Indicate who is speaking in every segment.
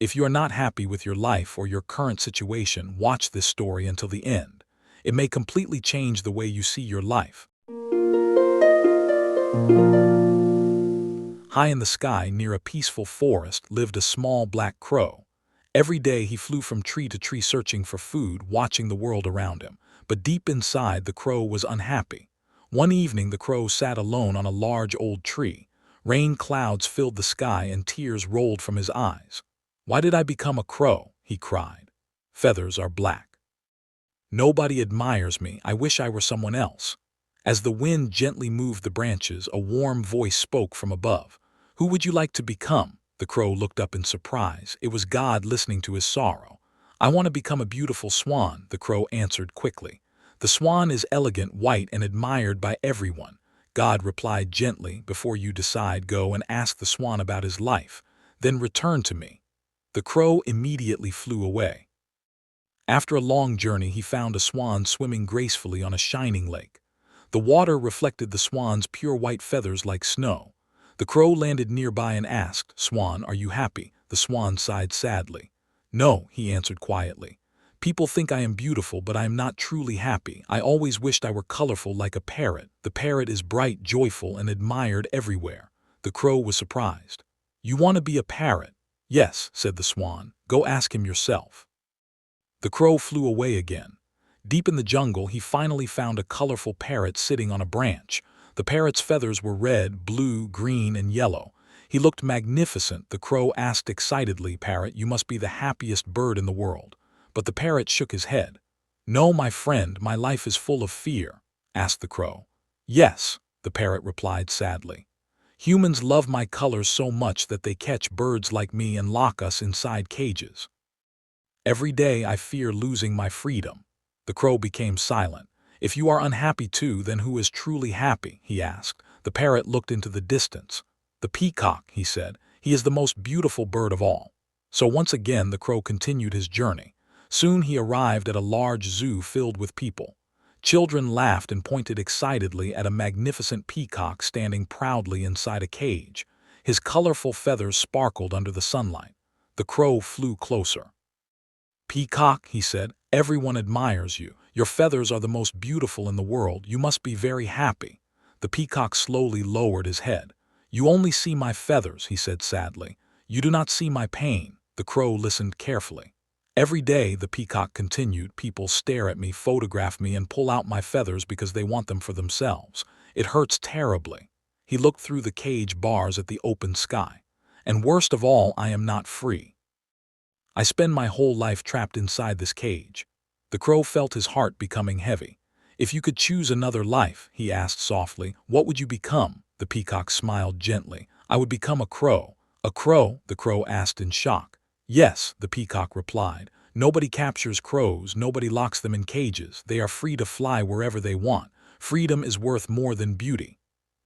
Speaker 1: If you are not happy with your life or your current situation, watch this story until the end. It may completely change the way you see your life. High in the sky, near a peaceful forest, lived a small black crow. Every day he flew from tree to tree searching for food, watching the world around him. But deep inside, the crow was unhappy. One evening, the crow sat alone on a large old tree. Rain clouds filled the sky and tears rolled from his eyes. "Why did I become a crow?" he cried. "Feathers are black. Nobody admires me. I wish I were someone else." As the wind gently moved the branches, a warm voice spoke from above. "Who would you like to become?" The crow looked up in surprise. It was God listening to his sorrow. "I want to become a beautiful swan," the crow answered quickly. "The swan is elegant, white, and admired by everyone." God replied gently, "Before you decide, go and ask the swan about his life. Then return to me." The crow immediately flew away. After a long journey, he found a swan swimming gracefully on a shining lake. The water reflected the swan's pure white feathers like snow. The crow landed nearby and asked, "Swan, are you happy?" The swan sighed sadly. "No," he answered quietly. "People think I am beautiful, but I am not truly happy. I always wished I were colorful like a parrot. The parrot is bright, joyful, and admired everywhere." The crow was surprised. "You want to be a parrot?" "Yes," said the swan. "Go ask him yourself." The crow flew away again. Deep in the jungle, he finally found a colorful parrot sitting on a branch. The parrot's feathers were red, blue, green, and yellow. He looked magnificent. The crow asked excitedly, "Parrot, you must be the happiest bird in the world." But the parrot shook his head. "No, my friend, my life is full of fear." Asked the crow. "Yes," the parrot replied sadly. "Humans love my colors so much that they catch birds like me and lock us inside cages. Every day I fear losing my freedom." The crow became silent. "If you are unhappy too, then who is truly happy?" he asked. The parrot looked into the distance. "The peacock," he said. "He is the most beautiful bird of all." So once again the crow continued his journey. Soon he arrived at a large zoo filled with people. Children laughed and pointed excitedly at a magnificent peacock standing proudly inside a cage. His colorful feathers sparkled under the sunlight. The crow flew closer. "Peacock," he said, "everyone admires you. Your feathers are the most beautiful in the world. You must be very happy." The peacock slowly lowered his head. "You only see my feathers," he said sadly. "You do not see my pain." The crow listened carefully. "Every day," the peacock continued, "people stare at me, photograph me, and pull out my feathers because they want them for themselves. It hurts terribly." He looked through the cage bars at the open sky. "And worst of all, I am not free. I spend my whole life trapped inside this cage." The crow felt his heart becoming heavy. "If you could choose another life," he asked softly, "what would you become?" The peacock smiled gently. "I would become a crow." "A crow?" the crow asked in shock. "Yes," the peacock replied. "Nobody captures crows, nobody locks them in cages. They are free to fly wherever they want. Freedom is worth more than beauty."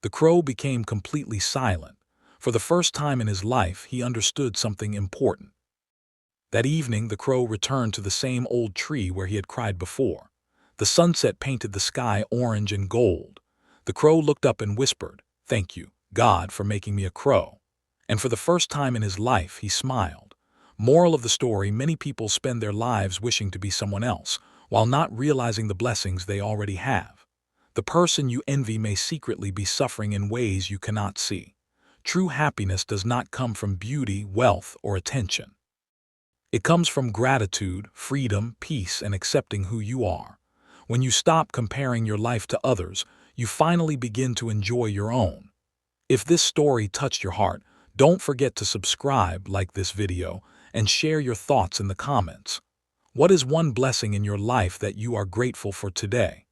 Speaker 1: The crow became completely silent. For the first time in his life, he understood something important. That evening, the crow returned to the same old tree where he had cried before. The sunset painted the sky orange and gold. The crow looked up and whispered, "Thank you, God, for making me a crow." And for the first time in his life, he smiled. Moral of the story: many people spend their lives wishing to be someone else, while not realizing the blessings they already have. The person you envy may secretly be suffering in ways you cannot see. True happiness does not come from beauty, wealth, or attention. It comes from gratitude, freedom, peace, and accepting who you are. When you stop comparing your life to others, you finally begin to enjoy your own. If this story touched your heart, don't forget to subscribe, like this video, and share your thoughts in the comments. What is one blessing in your life that you are grateful for today?